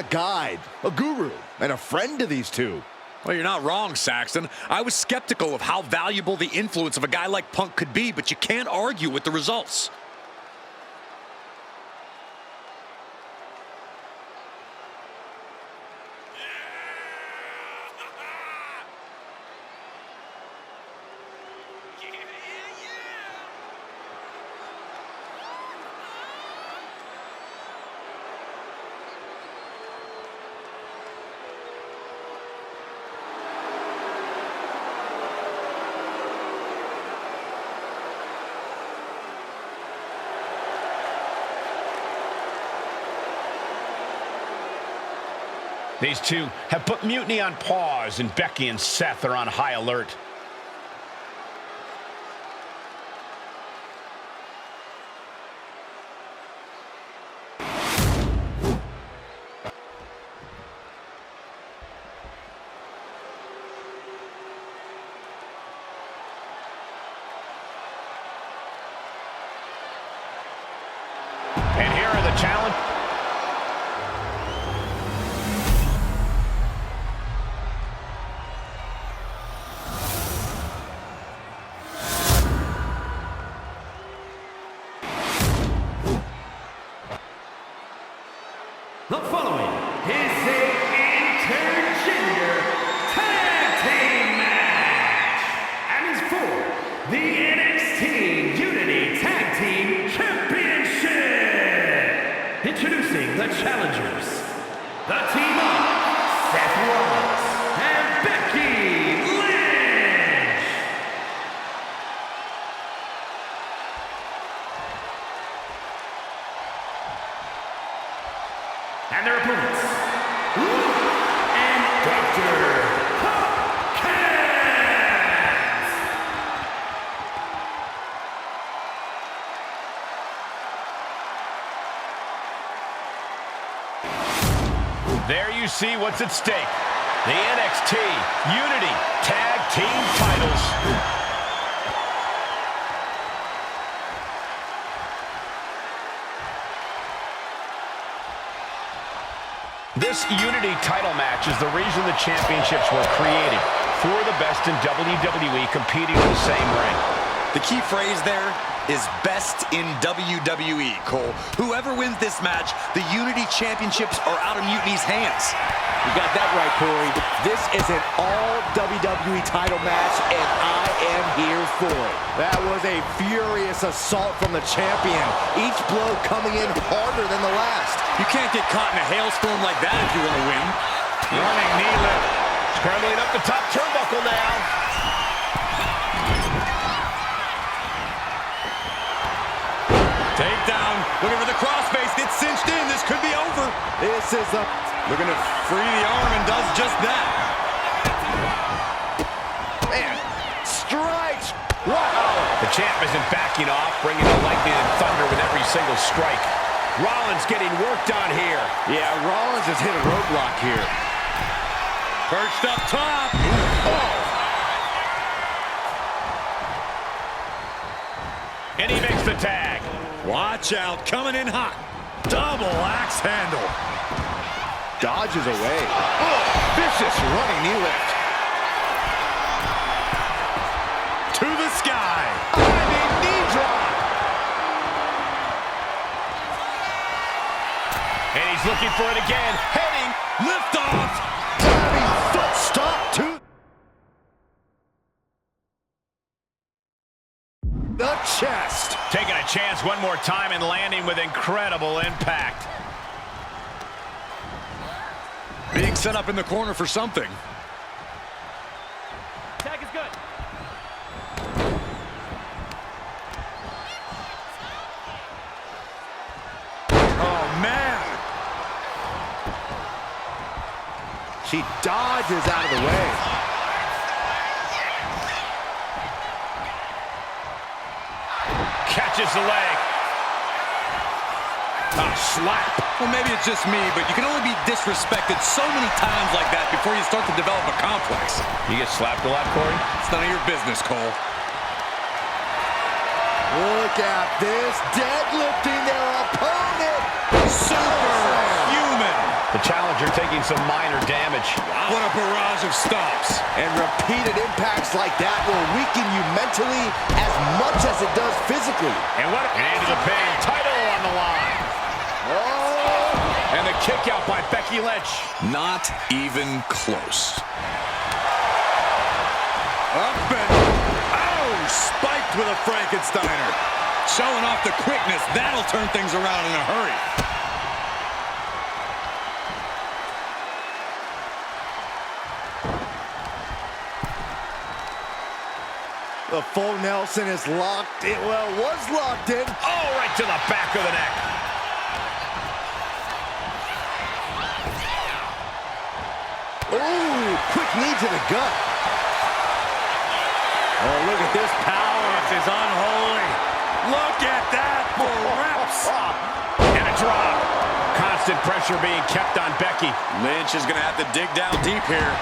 a guide, a guru, and a friend to these two. Well, you're not wrong, Saxton. I was skeptical of how valuable the influence of a guy like Punk could be, but you can't argue with the results. These two have put Mutiny on pause, and Becky and Seth are on high alert. And here are the challenge. The following is an intergender tag team match and is for the NXT Unity Tag Team Championship. Introducing the challengers, the team of Seth Rollins and Becky Lynch. And their opponents, Luke and Dr. Hopkins. There you see what's at stake. The NXT Unity Tag Team titles. This Unity title match is the reason the championships were created. Four of the best in WWE competing in the same ring. The key phrase there is best in WWE, Cole. Whoever wins this match, the Unity Championships are out of Mutiny's hands. You got that right, Corey. This is an all WWE title match, and I am here for it. That was a furious assault from the champion. Each blow coming in harder than the last. You can't get caught in a hailstorm like that if you want to win. Running knee lift. Scrambling up the top turnbuckle now. Takedown. Looking for the crossface. Gets cinched in. This could be over. This is a... Looking to free the arm and does just that. Man, strikes. Wow. The champ isn't backing off, bringing the lightning and thunder with every single strike. Rollins getting worked on here. Yeah, Rollins has hit a roadblock here. Perched up top. Oh. And he makes the tag. Watch out. Coming in hot. Double axe handle. Dodges away. Oh, vicious running knee lift. To the sky. Diving knee drop. And he's looking for it again. Heading. Lift off. Diving foot stop to the chest. Taking a chance one more time and landing with incredible impact. Being set up in the corner for something. Tag is good. Oh, man. She dodges out of the way. Catches the leg. A slap. Well, maybe it's just me, but you can only be disrespected so many times like that before you start to develop a complex. You get slapped a lot, Corey? It's none of your business, Cole. Look at this, deadlifting their opponent. Superhuman. The challenger taking some minor damage. Wow. What a barrage of stomps. And repeated impacts like that will weaken you mentally as much as it does physically. And into the pin. Title on the line. Oh! And the kick out by Becky Lynch. Not even close. Up and... Oh! Spiked with a Frankensteiner. Showing off the quickness. That'll turn things around in a hurry. The full Nelson is locked in. Well, was locked in. Oh, right to the back of the neck. Ooh, quick knee to the gut. Oh, look at this power. This is unholy. Look at that for reps. And a drop. Constant pressure being kept on Becky. Lynch is going to have to dig down deep here.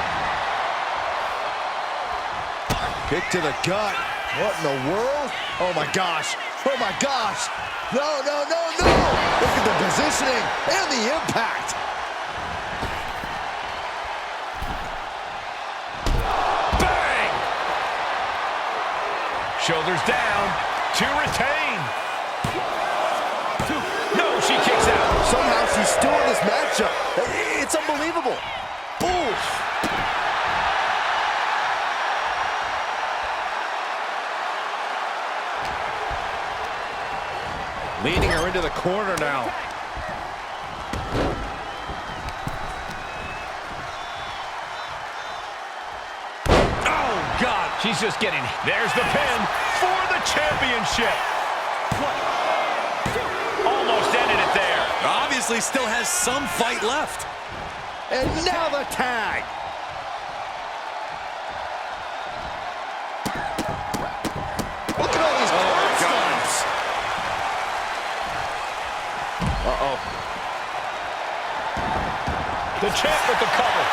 Kick to the gut. What in the world? Oh, my gosh. Oh, my gosh. No, no, no, no. Look at the positioning and the impact. Bang! Shoulders down. To retain. No, she kicks out. Somehow she's still in this matchup. It's unbelievable. Oof. Leading her into the corner now. Oh, God. She's just getting... There's the pin for the championship. Almost ended it there. Obviously still has some fight left. And now the tag. Look at all these stunts. Uh-oh. The champ with the cover.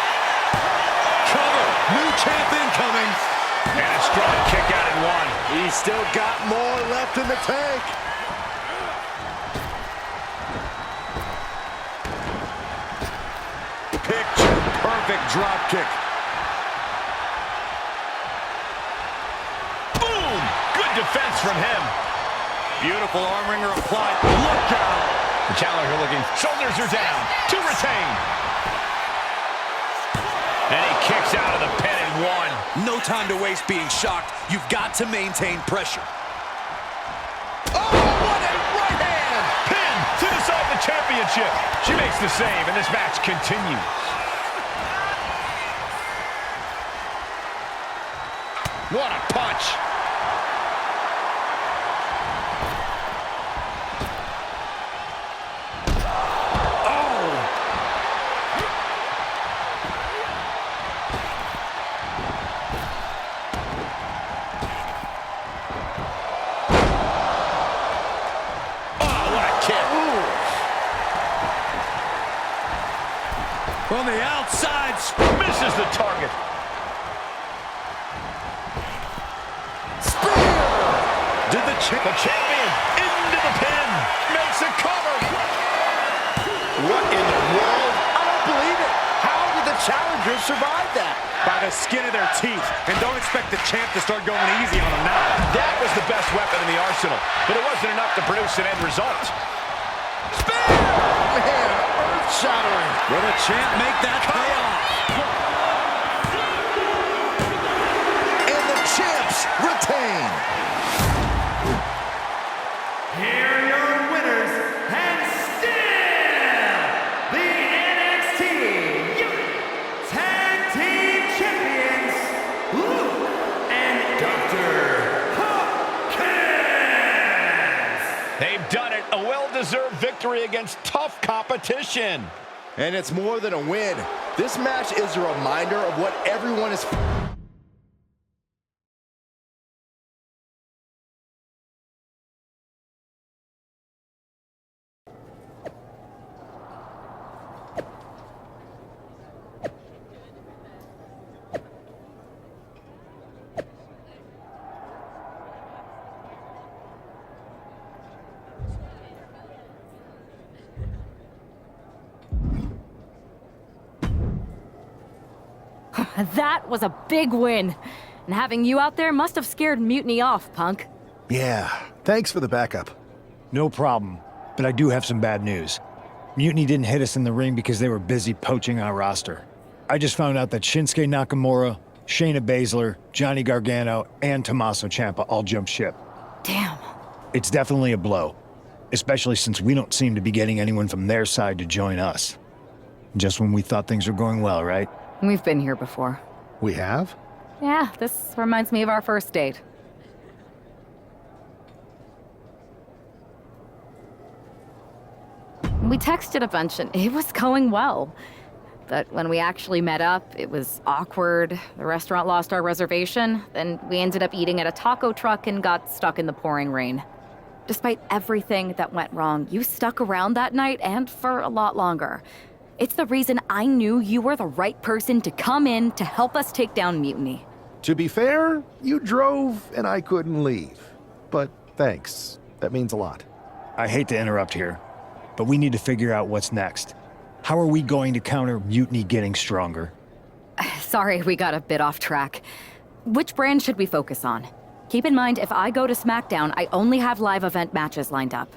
Cover. New champ incoming. And a strong kick out in one. He's still got more left in the tank. Picture perfect drop kick. Boom! Good defense from him. Beautiful arm wringer applied. Look out. The challenger looking. Shoulders are down. To retain. And he kicks out of the pin in one. No time to waste being shocked. You've got to maintain pressure. Oh, what a right hand! Pin to decide the championship. She makes the save, and this match continues. What a punch. From the outside, misses the target. Spear! Did the champion into the pin. Makes a cover. What in the world? I don't believe it. How did the challengers survive that? By the skin of their teeth. And don't expect the champ to start going easy on them now. That was the best weapon in the arsenal, but it wasn't enough to produce an end result. Spear! Man, earth-shattering. Will the champ make that pay off? And the champs retain. Here are your winners, and still the NXT Tag Team Champions, Luke and Dr. Hopkins. They've done it. A well-deserved victory against tough competition. And it's more than a win. This match is a reminder of what everyone is... That was a big win. And having you out there must have scared Mutiny off, Punk. Yeah, thanks for the backup. No problem, but I do have some bad news. Mutiny didn't hit us in the ring because they were busy poaching our roster. I just found out that Shinsuke Nakamura, Shayna Baszler, Johnny Gargano, and Tommaso Ciampa all jumped ship. Damn. It's definitely a blow, especially since we don't seem to be getting anyone from their side to join us. Just when we thought things were going well, right? We've been here before. We have? Yeah, this reminds me of our first date. We texted a bunch and it was going well. But when we actually met up, it was awkward. The restaurant lost our reservation. Then we ended up eating at a taco truck and got stuck in the pouring rain. Despite everything that went wrong, you stuck around that night and for a lot longer. It's the reason I knew you were the right person to come in to help us take down Mutiny. To be fair, you drove and I couldn't leave. But thanks. That means a lot. I hate to interrupt here, but we need to figure out what's next. How are we going to counter Mutiny getting stronger? Sorry, we got a bit off track. Which brand should we focus on? Keep in mind, if I go to SmackDown, I only have live event matches lined up.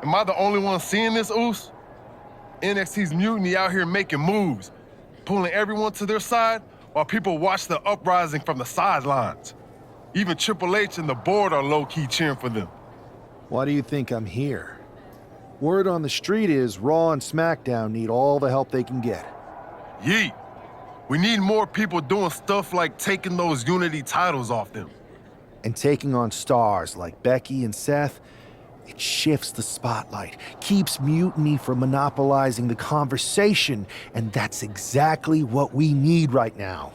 Am I the only one seeing this, Oos? NXT's Mutiny out here making moves, pulling everyone to their side while people watch the uprising from the sidelines. Even Triple H and the board are low-key cheering for them. Why do you think I'm here? Word on the street is Raw and SmackDown need all the help they can get. Yeet. We need more people doing stuff like taking those Unity titles off them. And taking on stars like Becky and Seth, it shifts the spotlight, keeps Mutiny from monopolizing the conversation, and that's exactly what we need right now.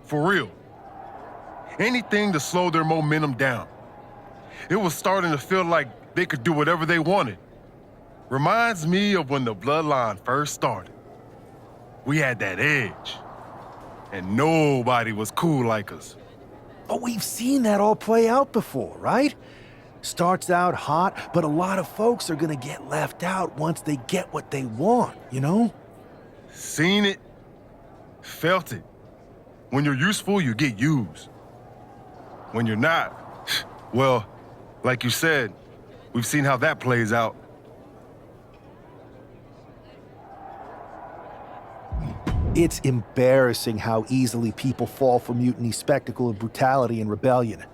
For real. Anything to slow their momentum down. It was starting to feel like they could do whatever they wanted. Reminds me of when the Bloodline first started. We had that edge, and nobody was cool like us. But we've seen that all play out before, right? Starts out hot, but a lot of folks are gonna get left out once they get what they want, you know? Seen it, felt it. When you're useful, you get used. When you're not, well, like you said, we've seen how that plays out. It's embarrassing how easily people fall for Mutiny's spectacle of brutality and rebellion.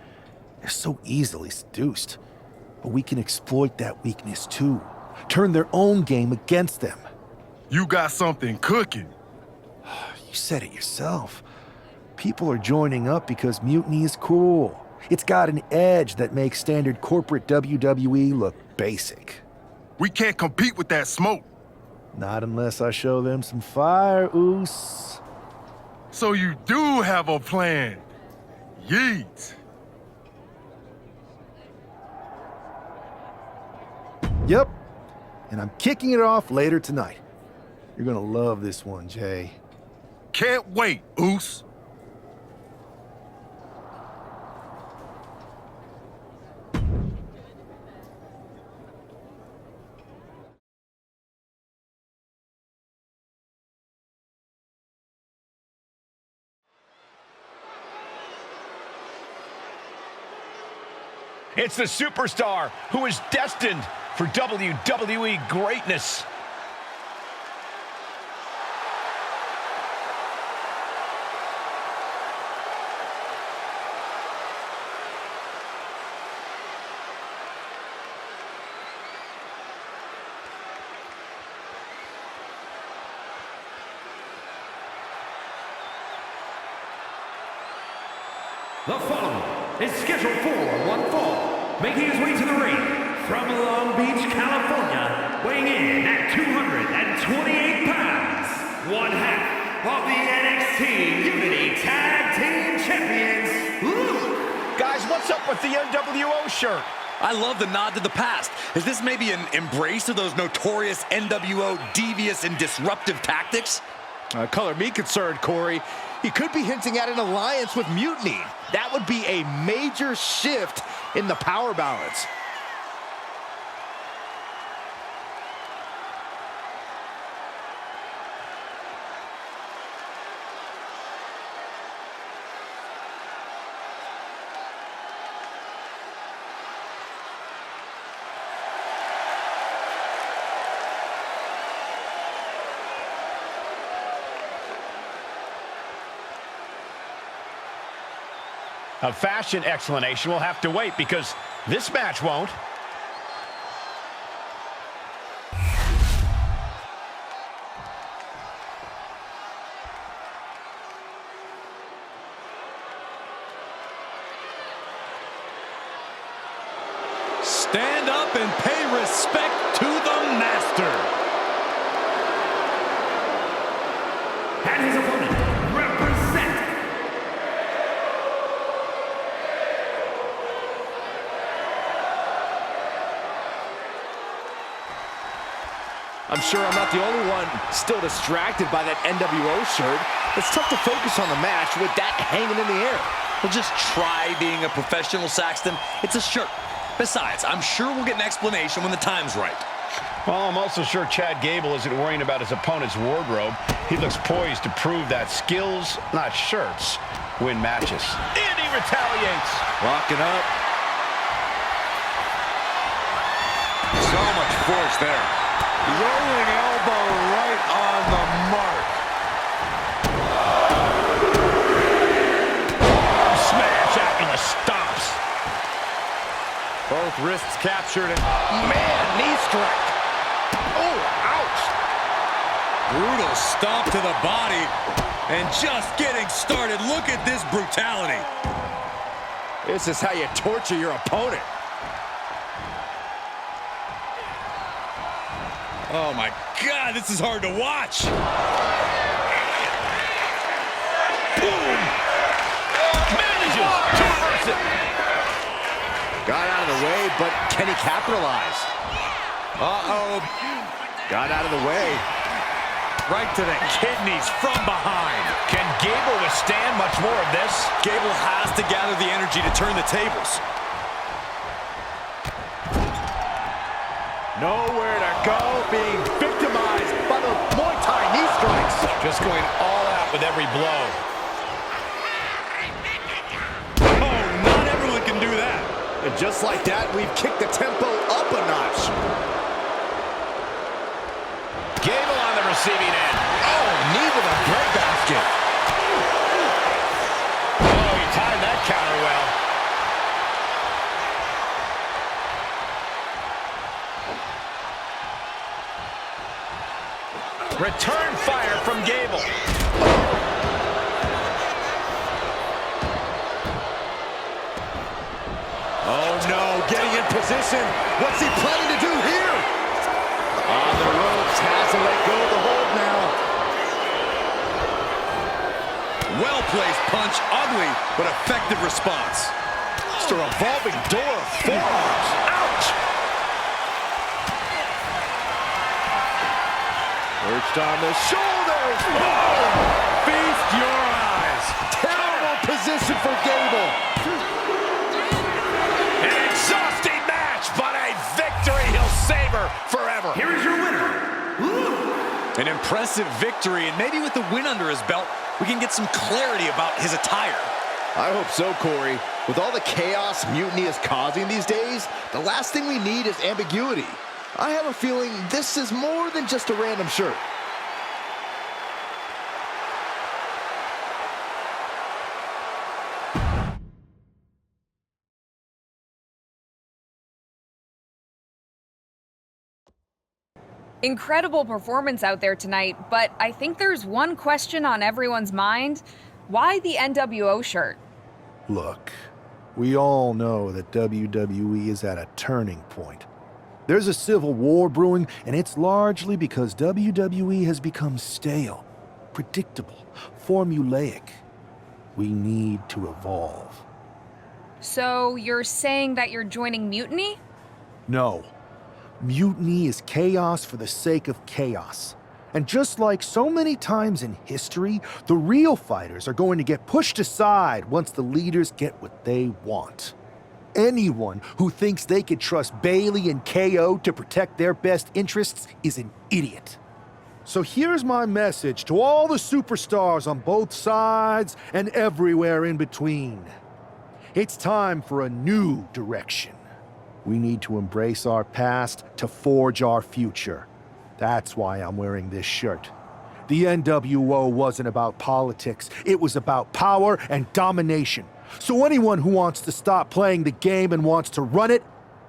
They're so easily seduced. But we can exploit that weakness too. Turn their own game against them. You got something cooking. You said it yourself. People are joining up because Mutiny is cool. It's got an edge that makes standard corporate WWE look basic. We can't compete with that smoke. Not unless I show them some fire, Oos. So you do have a plan. Yeet. Yep, and I'm kicking it off later tonight. You're gonna love this one, Jay. Can't wait, Oos. It's the superstar who is destined for WWE greatness. The following is scheduled for one fall, making his way to the ring from Long Beach, California, weighing in at 228 pounds, one half of the NXT Unity Tag Team Champions, Luke. Guys, what's up with the NWO shirt? I love the nod to the past. Is this maybe an embrace of those notorious NWO devious and disruptive tactics? Color me concerned, Corey. He could be hinting at an alliance with Mutiny. That would be a major shift in the power balance. A fashion explanation will have to wait because this match won't. Stand up and pay respect to the master. And his opponent, represent. I'm sure I'm not the only one still distracted by that NWO shirt. It's tough to focus on the match with that hanging in the air. Well, just try being a professional, Saxton. It's a shirt. Besides, I'm sure we'll get an explanation when the time's right. Well, I'm also sure Chad Gable isn't worrying about his opponent's wardrobe. He looks poised to prove that skills, not shirts, win matches. And he retaliates. Locking up. So much force there. Rolling elbow right on the mark. Smash after the stomps. Both wrists captured and man, knee strike. Oh, ouch. Brutal stomp to the body. And just getting started. Look at this brutality. This is how you torture your opponent. Oh my God, this is hard to watch. Boom! Manages to reverse it. Got out of the way, but can he capitalize? Uh-oh. Got out of the way. Right to the kidneys from behind. Can Gable withstand much more of this? Gable has to gather the energy to turn the tables. Nowhere to go, being victimized by the Muay Thai knee strikes. Just going all out with every blow. Oh, not everyone can do that. And just like that, we've kicked the tempo up a notch. Gable on the receiving end. Oh, knee with a breadbasket. Oh, he timed that counter well. Return fire from Gable. Oh no, getting in position. What's he planning to do here? On the ropes, has to let go of the hold now. Well-placed punch, ugly, but effective response. Just a revolving door of forearms. Ouch! Perched on the shoulders. Boom! Feast your eyes. Terrible position for Gable. An exhausting match, but a victory he'll savor forever. Here is your winner, Luke. An impressive victory, and maybe with the win under his belt, we can get some clarity about his attire. I hope so, Corey. With all the chaos Mutiny is causing these days, the last thing we need is ambiguity. I have a feeling this is more than just a random shirt. Incredible performance out there tonight, but I think there's one question on everyone's mind. Why the NWO shirt? Look, we all know that WWE is at a turning point. There's a civil war brewing, and it's largely because WWE has become stale, predictable, formulaic. We need to evolve. So you're saying that you're joining Mutiny? No. Mutiny is chaos for the sake of chaos. And just like so many times in history, the real fighters are going to get pushed aside once the leaders get what they want. Anyone who thinks they could trust Bailey and KO to protect their best interests is an idiot. So here's my message to all the superstars on both sides and everywhere in between. It's time for a new direction. We need to embrace our past to forge our future. That's why I'm wearing this shirt. The NWO wasn't about politics. It was about power and domination. So anyone who wants to stop playing the game and wants to run it,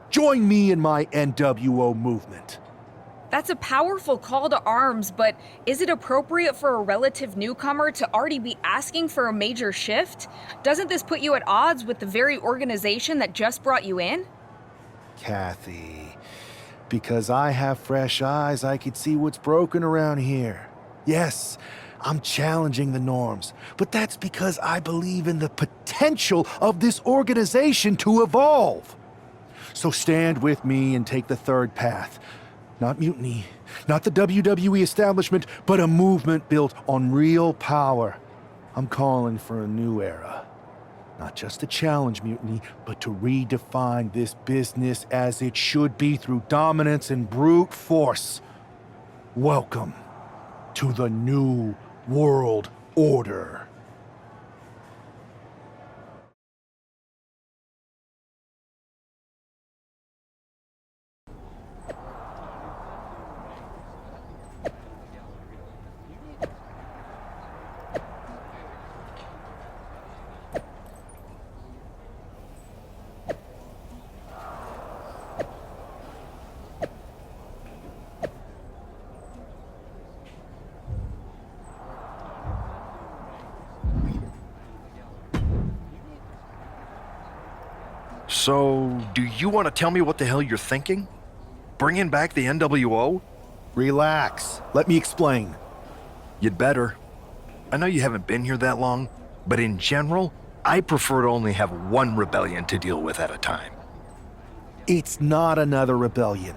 join me in my NWO movement. That's a powerful call to arms, but is it appropriate for a relative newcomer to already be asking for a major shift? Doesn't this put you at odds with the very organization that just brought you in? Kathy, because I have fresh eyes, I could see what's broken around here. Yes, I'm challenging the norms, but that's because I believe in the potential of this organization to evolve. So stand with me and take the third path. Not mutiny, not the WWE establishment, but a movement built on real power. I'm calling for a new era. Not just to challenge mutiny, but to redefine this business as it should be through dominance and brute force. Welcome to the New World Order. So, do you want to tell me what the hell you're thinking? Bringing back the NWO? Relax. Let me explain. You'd better. I know you haven't been here that long, but in general, I prefer to only have one rebellion to deal with at a time. It's not another rebellion.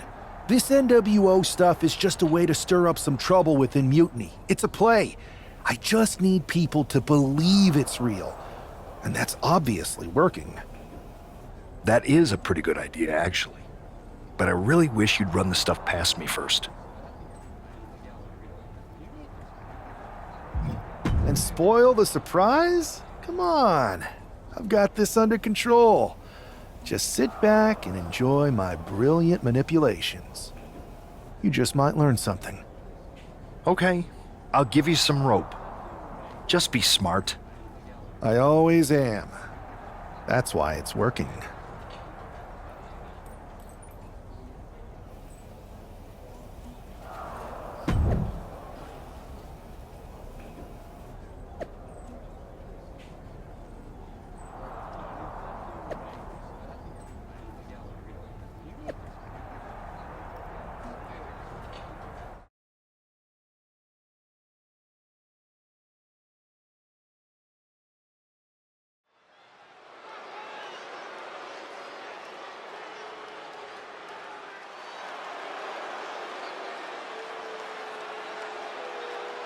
This NWO stuff is just a way to stir up some trouble within Mutiny. It's a play. I just need people to believe it's real. And that's obviously working. That is a pretty good idea, actually. But I really wish you'd run the stuff past me first. And spoil the surprise? Come on. I've got this under control. Just sit back and enjoy my brilliant manipulations. You just might learn something. Okay, I'll give you some rope. Just be smart. I always am. That's why it's working.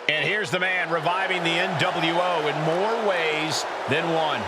And here's the man reviving the NWO in more ways than one.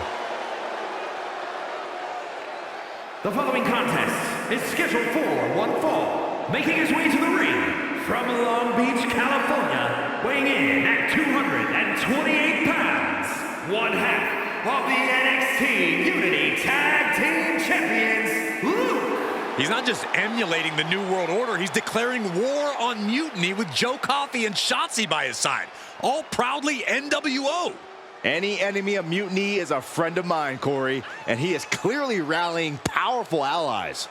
The following contest is scheduled for one fall. Making his way to the ring from Long Beach, California, weighing in at 228 pounds, one half of the NXT Unity Tag Team Champions, Luke. He's not just emulating the New World Order, he's declaring war on Mutiny with Joe Coffey and Shotzi by his side, all proudly NWO. Any enemy of Mutiny is a friend of mine, Corey, and he is clearly rallying powerful allies.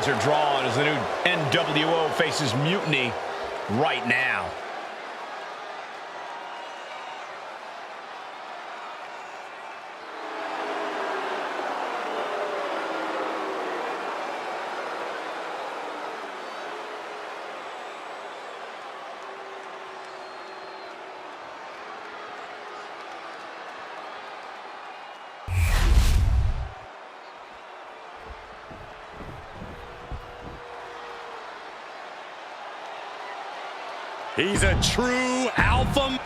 lines are drawn as the new NWO faces Mutiny right now. He's a true alpha.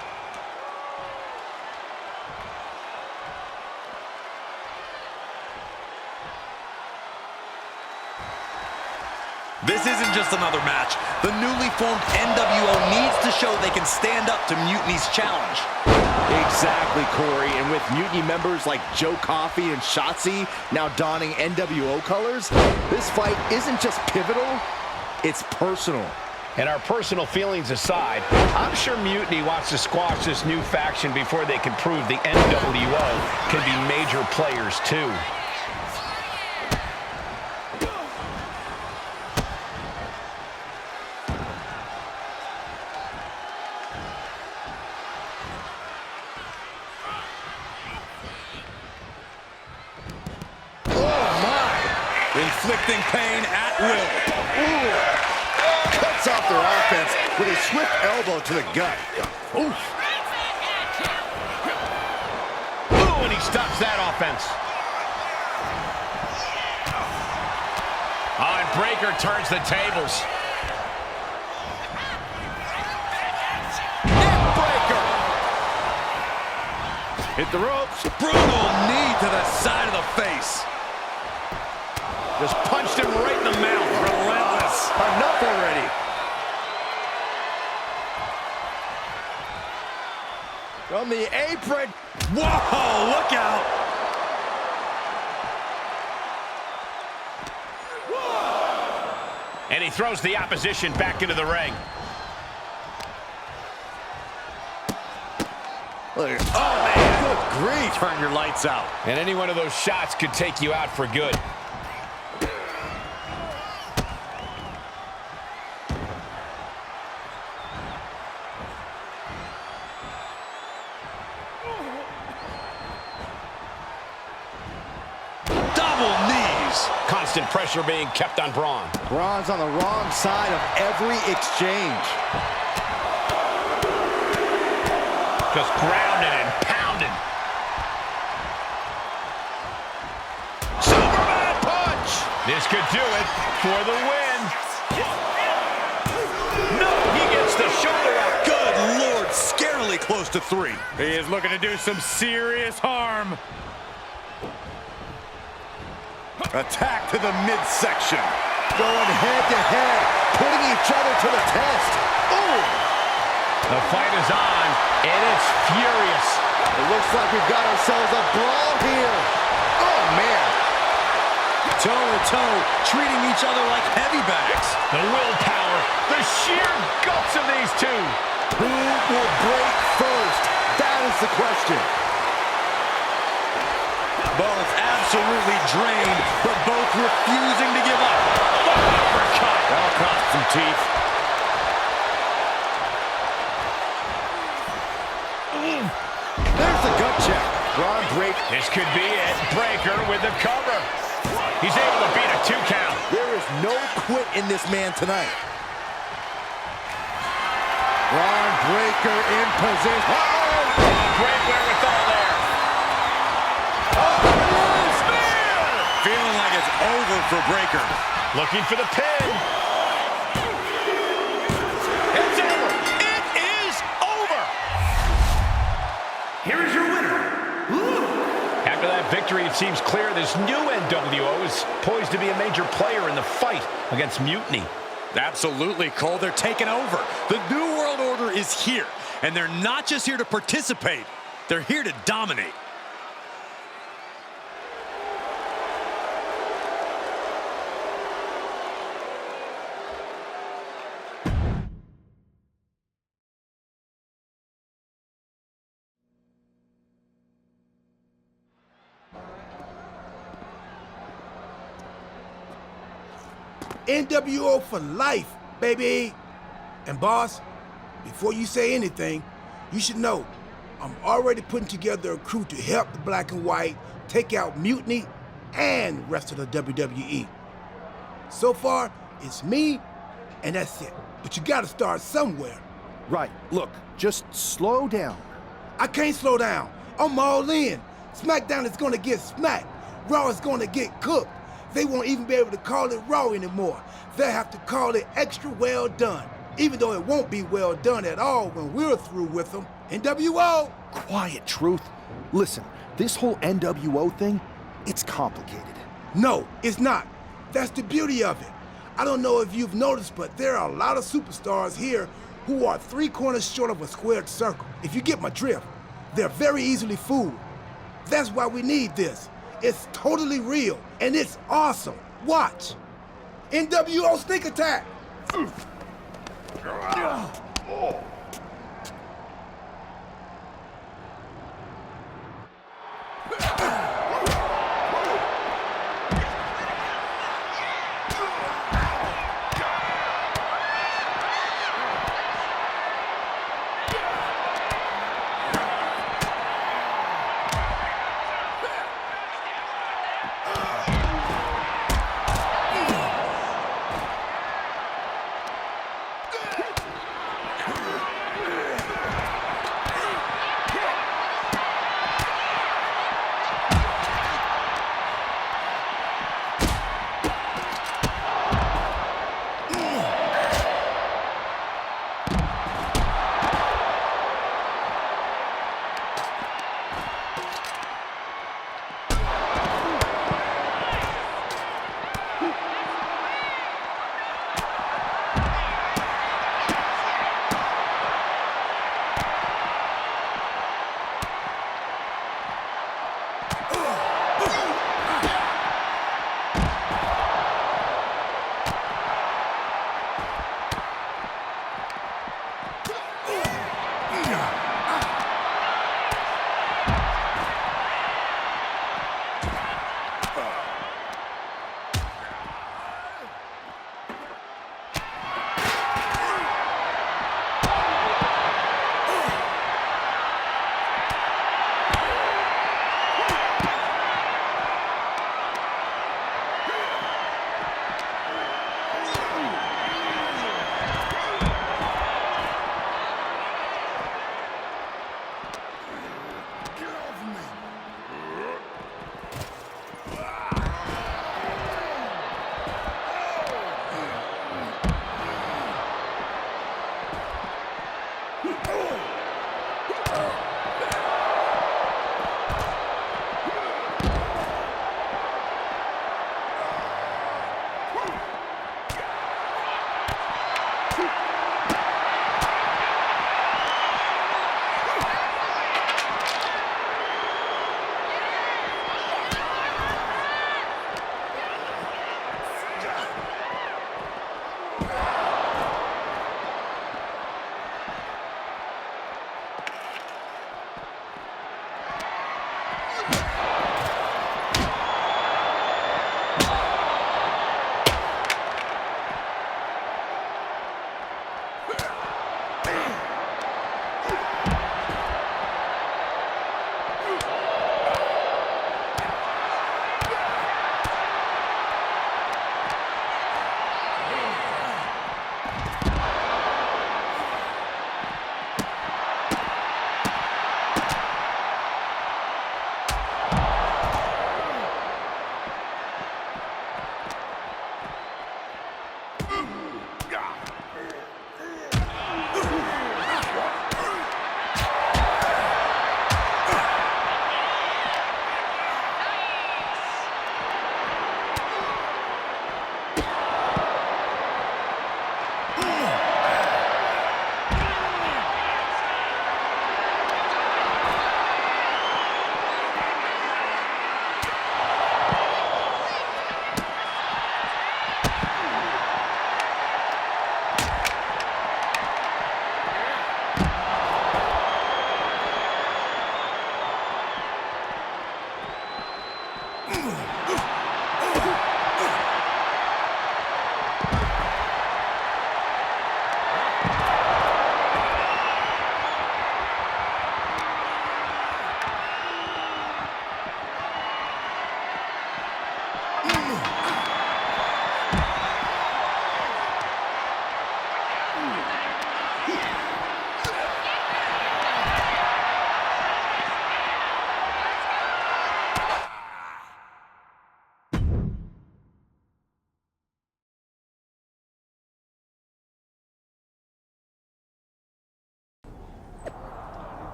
This isn't just another match. The newly formed NWO needs to show they can stand up to Mutiny's challenge. Exactly, Corey. And with Mutiny members like Joe Coffey and Shotzi now donning NWO colors, this fight isn't just pivotal, it's personal. And our personal feelings aside, I'm sure Mutiny wants to squash this new faction before they can prove the NWO can be major players too. Oh my! Inflicting pain at will. Ooh. Cuts off their offense with a swift elbow to the gut. Oof. Ooh, and he stops that offense. And Breaker turns the tables. Breaker. Hit the ropes. Brutal knee to the side of the face. Just punched him right in the mouth. Relentless. Enough already. From the apron. Whoa, look out. And he throws the opposition back into the ring. Look. Oh, man. Good grief. Turn your lights out. And any one of those shots could take you out for good. Constant pressure being kept on Braun. Braun's on the wrong side of every exchange. Just grounded and pounded. Superman punch! This could do it for the win. No, he gets the shoulder up. Good Lord, scarily close to 3. He is looking to do some serious harm. Attack to the midsection. Going head to head, putting each other to the test. Ooh! The fight is on, and it's furious. It looks like we've got ourselves a brawl here. Oh, man. Toe to toe, treating each other like heavy bags. The willpower, the sheer guts of these two. Who will break first? That is the question. Both absolutely drained, but both refusing to give up. Uppercut. That'll cost some teeth. There's the gut check. Braun break. This could be it. Breaker with the cover. He's able to beat a 2 count. There is no quit in this man tonight. Braun Breaker in position. Oh, great wherewithal there. Feeling like it's over for Breaker. Looking for the pin. It's over. It is over. Here is your winner. After that victory, it seems clear this new NWO is poised to be a major player in the fight against Mutiny. Absolutely, Cole. They're taking over. The New World Order is here, and they're not just here to participate. They're here to dominate. NWO for life, baby. And boss, before you say anything, you should know I'm already putting together a crew to help the Black and White take out Mutiny and rest of the WWE. So far, it's me, and that's it. But you gotta start somewhere. Right, look, just slow down. I can't slow down. I'm all in. SmackDown is gonna get smacked. Raw is gonna get cooked. They won't even be able to call it Raw anymore. They'll have to call it extra well done, even though it won't be well done at all when we're through with them. NWO! Quiet, Truth. Listen, this whole NWO thing, it's complicated. No, it's not. That's the beauty of it. I don't know if you've noticed, but there are a lot of superstars here who are 3 corners short of a squared circle. If you get my drift, they're very easily fooled. That's why we need this. It's totally real, and it's awesome. Watch. NWO Sneak Attack!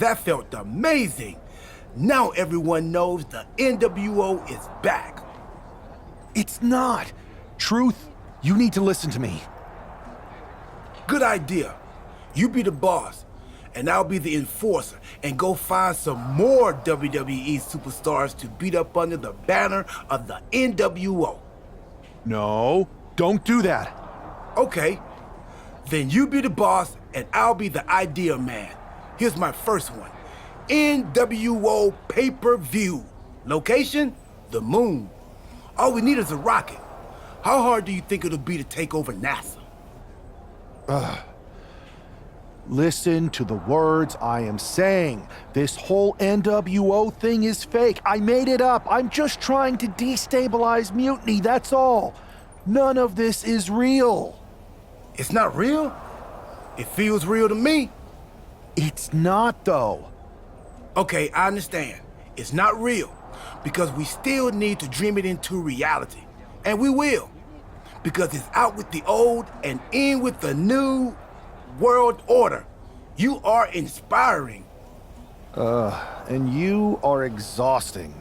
That felt amazing. Now everyone knows the NWO is back. It's not. Truth, you need to listen to me. Good idea. You be the boss, and I'll be the enforcer, and go find some more WWE superstars to beat up under the banner of the NWO. No, don't do that. Okay, then you be the boss, and I'll be the idea man. Here's my first one. NWO pay-per-view. Location? The moon. All we need is a rocket. How hard do you think it'll be to take over NASA? Listen to the words I am saying. This whole NWO thing is fake. I made it up. I'm just trying to destabilize Mutiny, that's all. None of this is real. It's not real? It feels real to me. It's not, though. Okay, I understand. It's not real, because we still need to dream it into reality. And we will, because it's out with the old and in with the new world order. You are inspiring. And you are exhausting.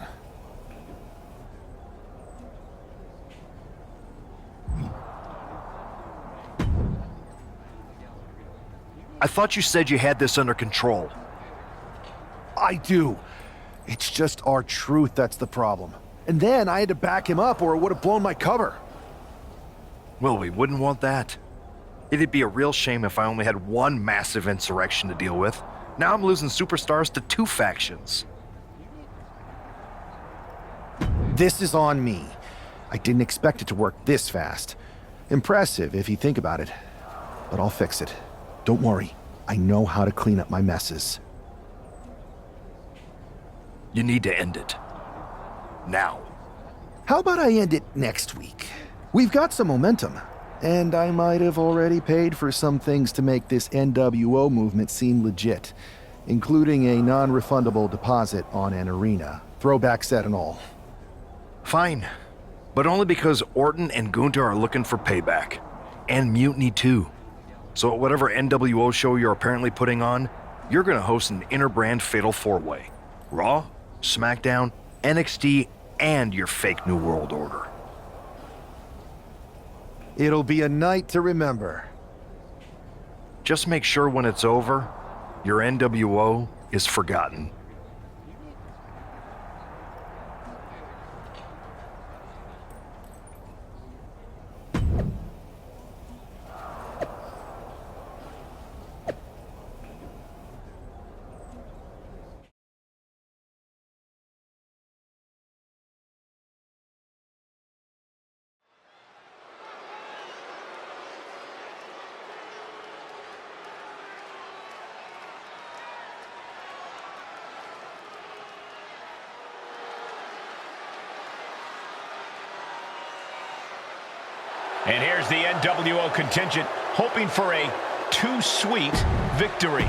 I thought you said you had this under control. I do. It's just our truth that's the problem. And then I had to back him up or it would have blown my cover. Well, we wouldn't want that. It'd be a real shame if I only had one massive insurrection to deal with. Now I'm losing superstars to 2 factions. This is on me. I didn't expect it to work this fast. Impressive if you think about it. But I'll fix it. Don't worry. I know how to clean up my messes. You need to end it. Now. How about I end it next week? We've got some momentum. And I might have already paid for some things to make this NWO movement seem legit, including a non-refundable deposit on an arena, throwback set and all. Fine. But only because Orton and Gunther are looking for payback. And Mutiny too. So at whatever NWO show you're apparently putting on, you're gonna host an inter-brand fatal 4-way. Raw, SmackDown, NXT, and your fake New World Order. It'll be a night to remember. Just make sure when it's over, your NWO is forgotten. And here's the NWO contingent, hoping for a too sweet victory.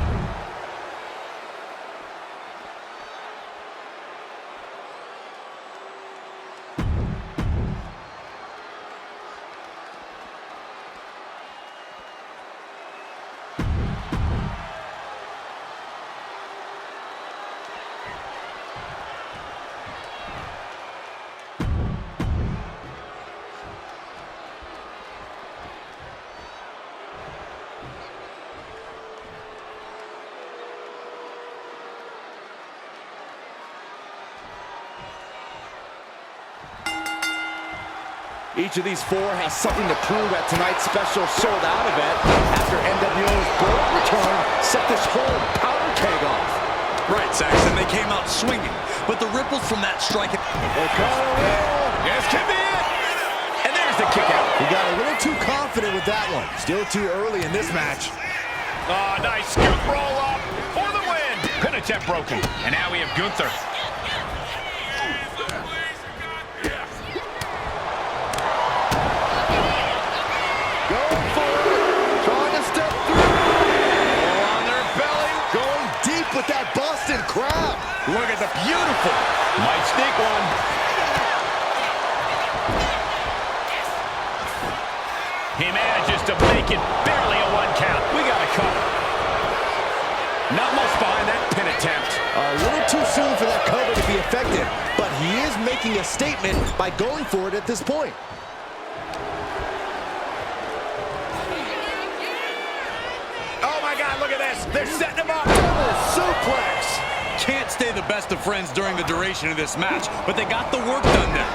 Each of these 4 has something to prove at tonight's special sold-out event after NWO's gold return set this whole powder keg off. Right, Saxon, they came out swinging, but the ripples from that strike... Yes, can be it! And there's the kick out. He got a little too confident with that one. Still too early in this match. Oh, nice scoop roll up for the win. Pin attempt broken. And now we have Gunther. With that Boston crab. Look at the beautiful. Might sneak one. He manages to make it barely a 1 count. We got a cover. Not much behind that pin attempt. making a statement by going for it at this point. Oh my God, look at this. They're setting him up. Double suplex. Can't stay the best of friends during the duration of this match, but they got the work done there.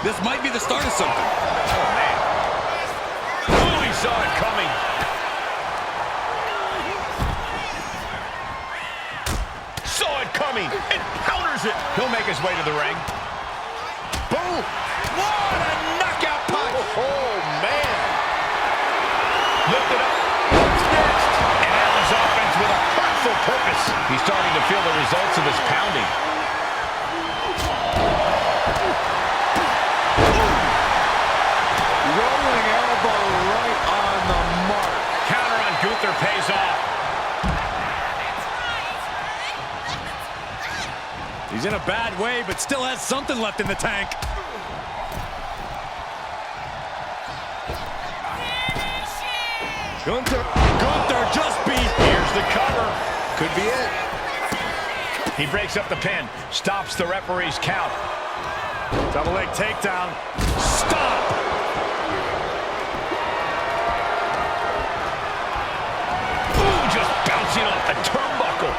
This might be the start of something. Oh, man. Oh, he saw it coming. Saw it coming and counters it. He'll make his way to the ring. Boom. What a knockout punch. Oh, man. Lift it up. What's next? And Allen's offense with a hurtful purpose. He's starting to feel the results of his pounding. Rolling elbow right on the mark. Counter on Gunther pays off. He's in a bad way, but still has something left in the tank. Gunther just beat. Here's the cover. Could be it. He breaks up the pin, stops the referee's count. Double leg takedown. Stop! Ooh, just bouncing off the turnbuckle.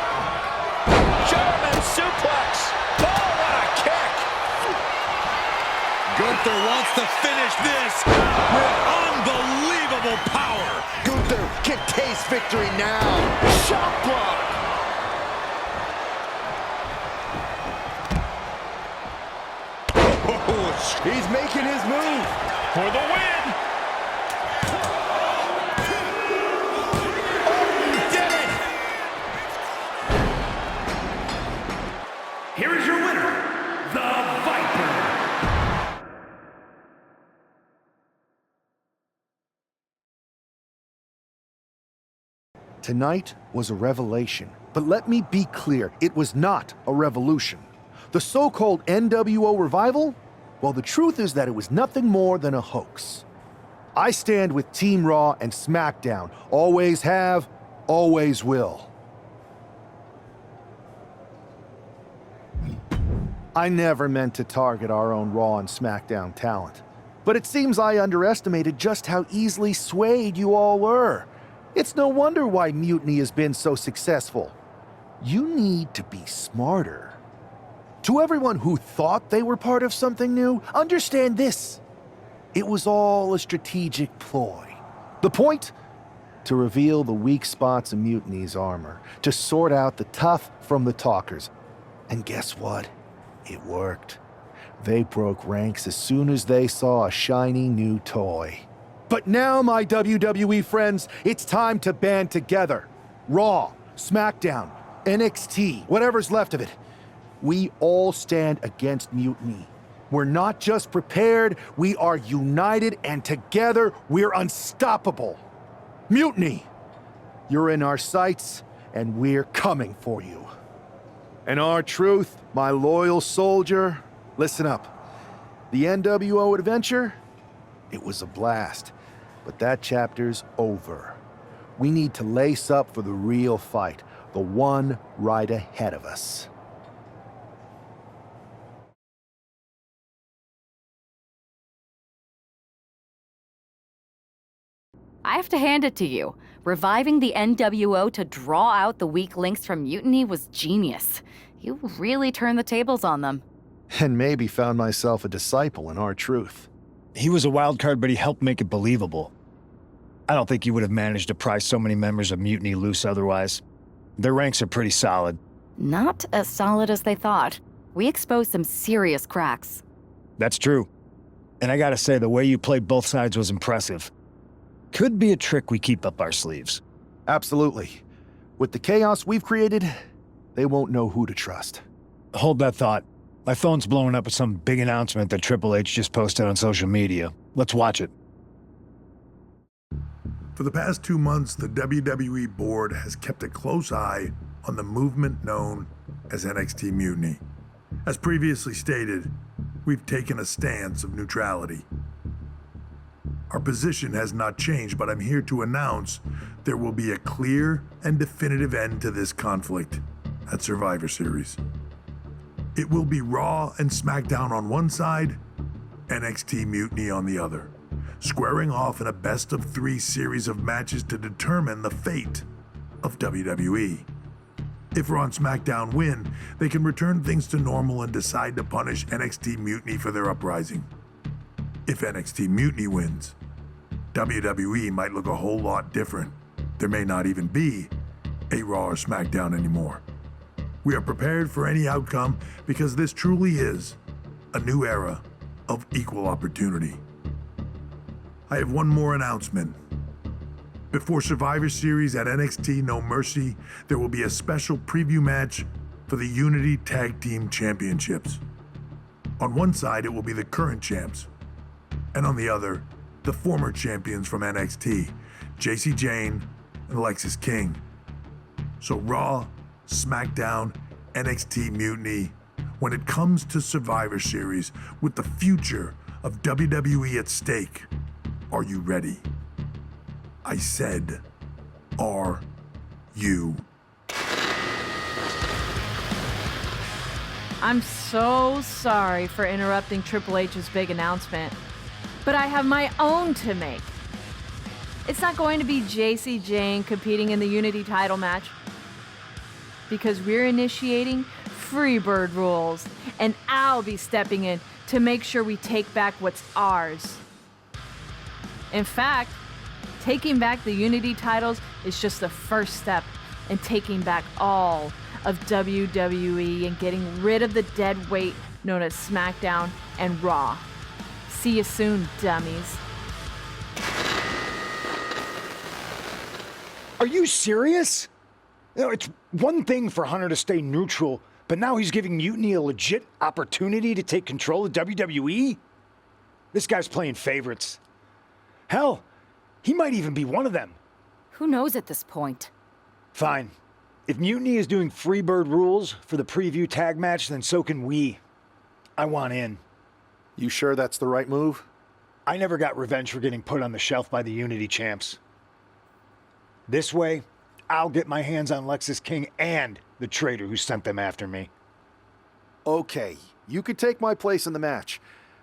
German suplex. Oh, what a kick. Gunther wants to finish this with unbelievable power. Gunther can taste victory now. Shot block. He's making his move. For the win! He did it. Here is your winner, the Viper. Tonight was a revelation, but let me be clear, it was not a revolution. The so-called NWO revival? Well, the truth is that it was nothing more than a hoax. I stand with Team Raw and SmackDown. Always have, always will. I never meant to target our own Raw and SmackDown talent. But it seems I underestimated just how easily swayed you all were. It's no wonder why Mutiny has been so successful. You need to be smarter. To everyone who thought they were part of something new, understand this. It was all a strategic ploy. The point? To reveal the weak spots in Mutiny's armor, to sort out the tough from the talkers. And guess what? It worked. They broke ranks as soon as they saw a shiny new toy. But now, my WWE friends, it's time to band together. Raw, SmackDown, NXT, whatever's left of it. We all stand against Mutiny. We're not just prepared, we are united, and together we're unstoppable. Mutiny, you're in our sights, and we're coming for you. And R-Truth, my loyal soldier, listen up. The NWO adventure, it was a blast, but that chapter's over. We need to lace up for the real fight, the one right ahead of us. I have to hand it to you. Reviving the NWO to draw out the weak links from Mutiny was genius. You really turned the tables on them. And maybe found myself a disciple in R-Truth. He was a wild card, but he helped make it believable. I don't think you would have managed to pry so many members of Mutiny loose otherwise. Their ranks are pretty solid. Not as solid as they thought. We exposed some serious cracks. That's true. And I gotta say, the way you played both sides was impressive. Could be a trick we keep up our sleeves. Absolutely. With the chaos we've created, they won't know who to trust. Hold that thought. My phone's blowing up with some big announcement that Triple H just posted on social media. Let's watch it. For the past 2 months, the WWE board has kept a close eye on the movement known as NXT Mutiny. As previously stated, we've taken a stance of neutrality. Our position has not changed, but I'm here to announce there will be a clear and definitive end to this conflict at Survivor Series. It will be Raw and SmackDown on one side, NXT Mutiny on the other, squaring off in a best-of-3 series of matches to determine the fate of WWE. If Raw and SmackDown win, they can return things to normal and decide to punish NXT Mutiny for their uprising. If NXT Mutiny wins, WWE might look a whole lot different. There may not even be a Raw or SmackDown anymore. We are prepared for any outcome because this truly is a new era of equal opportunity. I have one more announcement. Before Survivor Series at NXT No Mercy, there will be a special preview match for the Unity Tag Team Championships. On one side, it will be the current champs, and on the other, the former champions from NXT, Jacy Jayne and Lexis King. So Raw, SmackDown, NXT Mutiny, when it comes to Survivor Series with the future of WWE at stake, are you ready? I said, are you? I'm so sorry for interrupting Triple H's big announcement, but I have my own to make. It's not going to be Jacy Jayne competing in the Unity title match, because we're initiating Freebird rules, and I'll be stepping in to make sure we take back what's ours. In fact, taking back the Unity titles is just the first step in taking back all of WWE and getting rid of the dead weight known as SmackDown and Raw. See you soon, dummies. Are you serious? You know, it's one thing for Hunter to stay neutral, but now he's giving Mutiny a legit opportunity to take control of WWE? This guy's playing favorites. Hell, he might even be one of them. Who knows at this point? Fine. If Mutiny is doing Freebird rules for the preview tag match, then so can we. I want in. You sure that's the right move? I never got revenge for getting put on the shelf by the Unity champs. This way, I'll get my hands on Lexis King and the traitor who sent them after me. Okay, you could take my place in the match,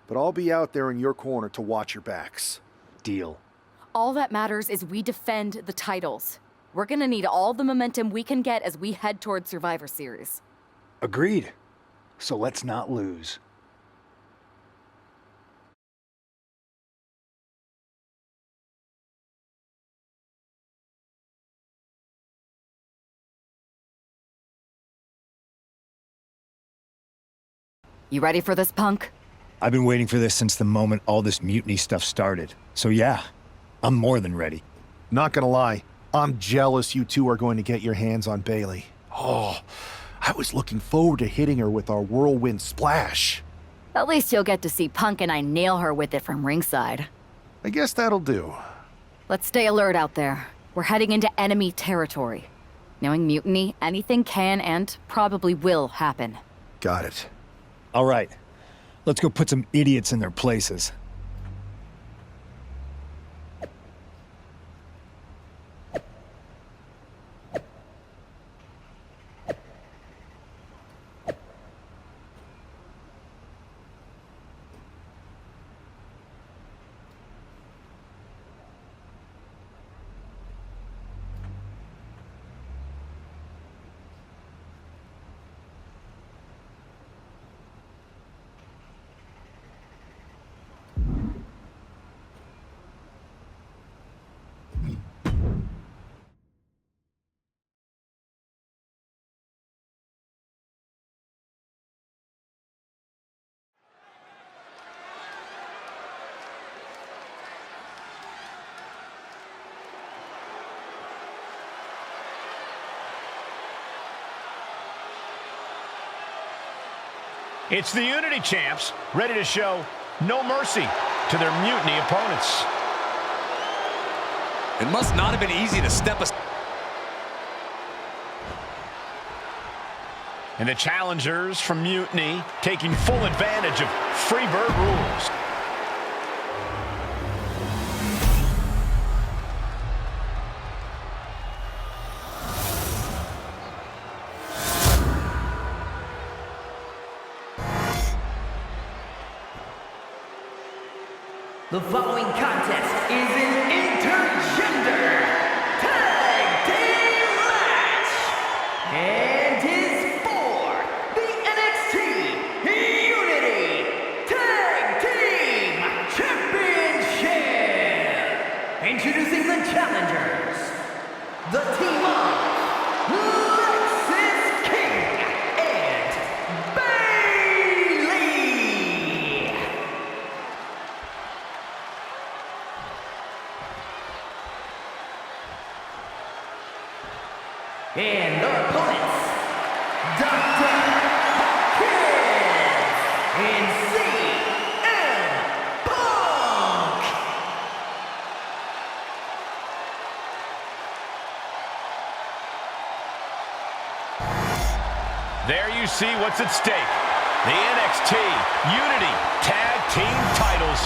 but I'll be out there in your corner to watch your backs. Deal. All that matters is we defend the titles. We're gonna need all the momentum we can get as we head towards Survivor Series. Agreed. So let's not lose. You ready for this, punk? I've been waiting for this since the moment all this Mutiny stuff started. So yeah, I'm more than ready. Not gonna lie, I'm jealous you two are going to get your hands on Bayley. Oh, I was looking forward to hitting her with our whirlwind splash. At least you'll get to see Punk and I nail her with it from ringside. I guess that'll do. Let's stay alert out there. We're heading into enemy territory. Knowing Mutiny, anything can and probably will happen. Got it. All right, let's go put some idiots in their places. It's the Unity champs, ready to show no mercy to their Mutiny opponents. It must not have been easy to step aside. And the challengers from Mutiny taking full advantage of Freebird rules. The following contest is an intergender tag team match and is for the NXT Unity Tag Team Championship. Introducing the challengers, the team of King and Bailey. And their opponents, Dr. Hopkins and CM Punk. There you see what's at stake. The NXT Unity Tag Team titles.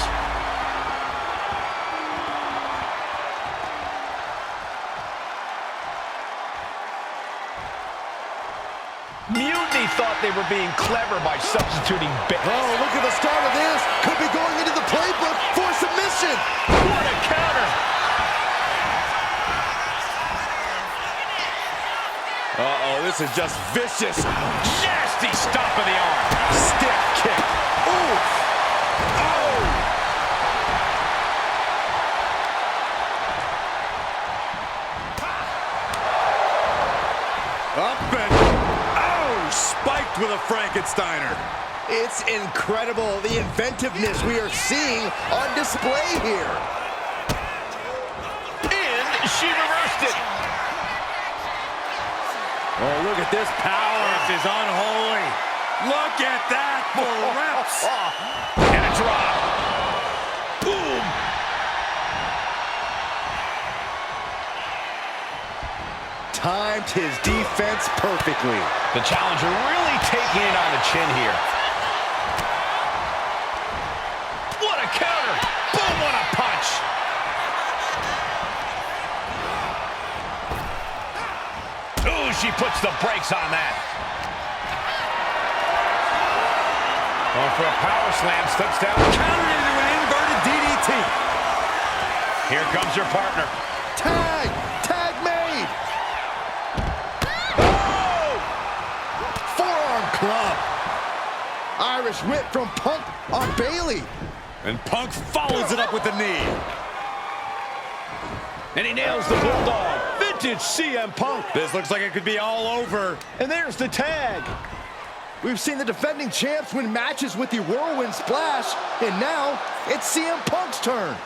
Mutiny thought they were being clever by substituting Oh, look at the start of this. Could be going into the playbook for submission. What a counter. Uh-oh, this is just vicious. Nasty stop of the arm. Stiff kick. Ooh. Oh. Up and spiked with a Frankensteiner. It's incredible, the inventiveness we are seeing on display here. And she reversed it. Oh, look at this power. This is unholy. Look at that for reps. And a drop. Boom. Timed his defense perfectly. The challenger really taking it on the chin here. What a counter! Boom, what a punch! Ooh, she puts the brakes on that. Going for a power slam, slips down, countered into an inverted DDT. Here comes your partner. Tag made. Club. Irish whip from Punk on Bailey. And Punk follows it up with the knee. And he nails the Bulldog. Vintage CM Punk. This looks like it could be all over. And there's the tag. We've seen the defending champs win matches with the Whirlwind Splash, and now it's CM Punk's turn.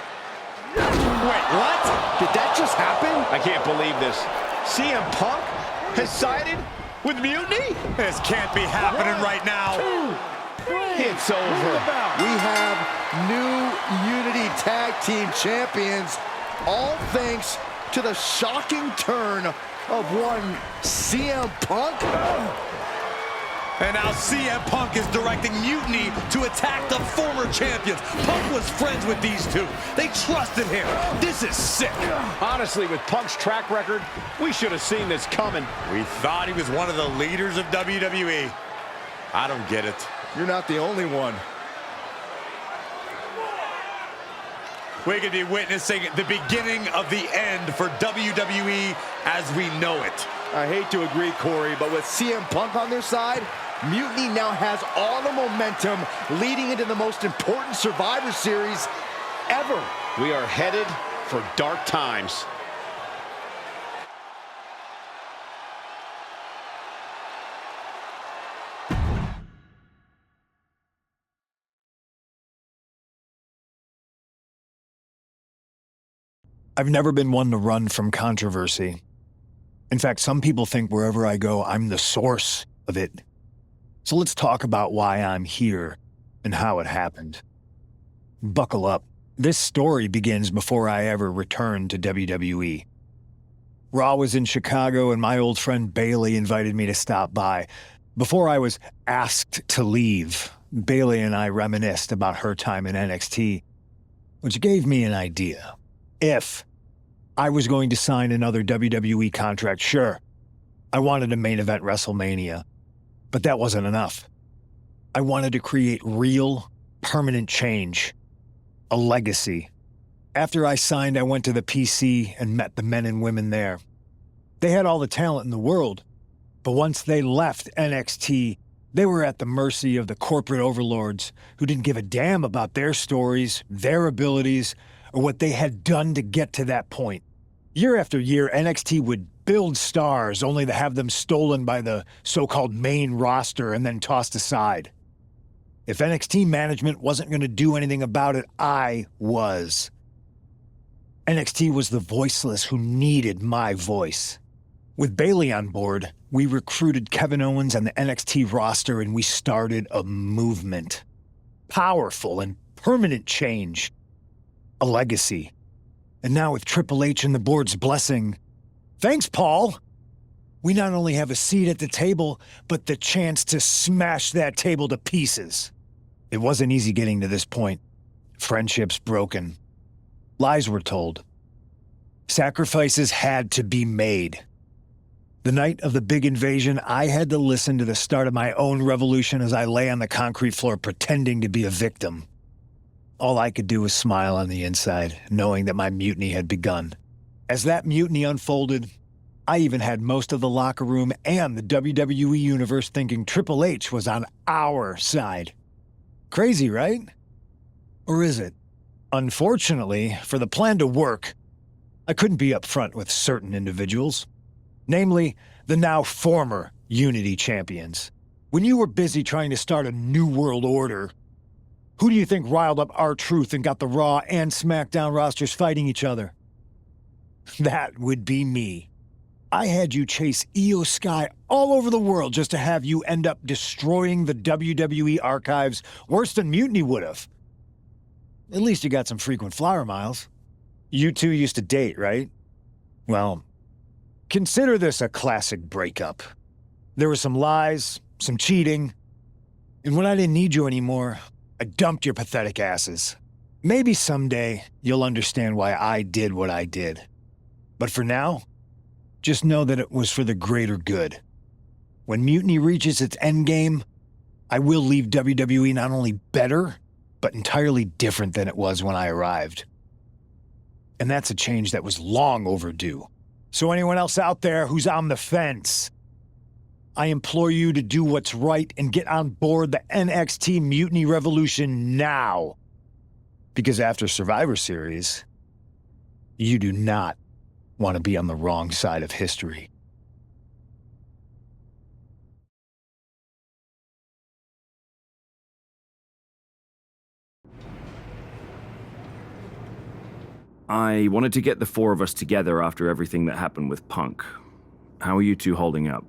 Wait, what? Did that just happen? I can't believe this. CM Punk has sided with Mutiny? This can't be happening right now. It's over. We have new Unity Tag Team Champions, all thanks to the shocking turn of one CM Punk. And now CM Punk is directing Mutiny to attack the former champions. Punk was friends with these two. They trusted him. This is sick. Honestly, with Punk's track record, we should have seen this coming. We thought he was one of the leaders of WWE. I don't get it. You're not the only one. We could be witnessing the beginning of the end for WWE as we know it. I hate to agree, Corey, but with CM Punk on their side, Mutiny now has all the momentum leading into the most important Survivor Series ever. We are headed for dark times. I've never been one to run from controversy. In fact, some people think wherever I go, I'm the source of it. So let's talk about why I'm here and how it happened. Buckle up. This story begins before I ever returned to WWE. Raw was in Chicago and my old friend Bailey invited me to stop by. Before I was asked to leave, Bailey and I reminisced about her time in NXT, which gave me an idea. If I was going to sign another WWE contract, sure, I wanted to main event WrestleMania, but that wasn't enough. I wanted to create real, permanent change. A legacy. After I signed, I went to the PC and met the men and women there. They had all the talent in the world, but once they left NXT, they were at the mercy of the corporate overlords who didn't give a damn about their stories, their abilities, or what they had done to get to that point. Year after year, NXT would build stars only to have them stolen by the so-called main roster and then tossed aside. If NXT management wasn't going to do anything about it, I was. NXT was the voiceless who needed my voice. With Bayley on board, we recruited Kevin Owens and the NXT roster and we started a movement. Powerful and permanent change. A legacy. And now with Triple H and the board's blessing, thanks, Paul! We not only have a seat at the table, but the chance to smash that table to pieces. It wasn't easy getting to this point. Friendships broken. Lies were told. Sacrifices had to be made. The night of the big invasion, I had to listen to the start of my own revolution as I lay on the concrete floor pretending to be a victim. All I could do was smile on the inside, knowing that my mutiny had begun. As that mutiny unfolded, I even had most of the locker room and the WWE Universe thinking Triple H was on our side. Crazy, right? Or is it? Unfortunately, for the plan to work, I couldn't be upfront with certain individuals. Namely, the now former Unity champions. When you were busy trying to start a new world order, who do you think riled up R-Truth and got the Raw and SmackDown rosters fighting each other? That would be me. I had you chase Io Sky all over the world just to have you end up destroying the WWE archives worse than Mutiny would have. At least you got some frequent flyer miles. You two used to date, right? Well, consider this a classic breakup. There were some lies, some cheating, and when I didn't need you anymore, I dumped your pathetic asses. Maybe someday you'll understand why I did what I did. But for now, just know that it was for the greater good. When Mutiny reaches its endgame, I will leave WWE not only better, but entirely different than it was when I arrived. And that's a change that was long overdue. So anyone else out there who's on the fence, I implore you to do what's right and get on board the NXT Mutiny Revolution now. Because after Survivor Series, you do not want to be on the wrong side of history. I wanted to get the four of us together after everything that happened with Punk. How are you two holding up?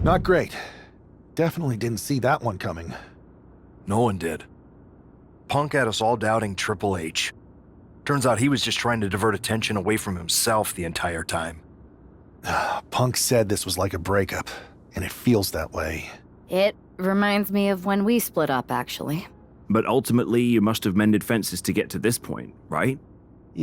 Not great. Definitely didn't see that one coming. No one did. Punk had us all doubting Triple H. Turns out he was just trying to divert attention away from himself the entire time. Punk said this was like a breakup, and it feels that way. It reminds me of when we split up, actually. But ultimately, you must have mended fences to get to this point, right?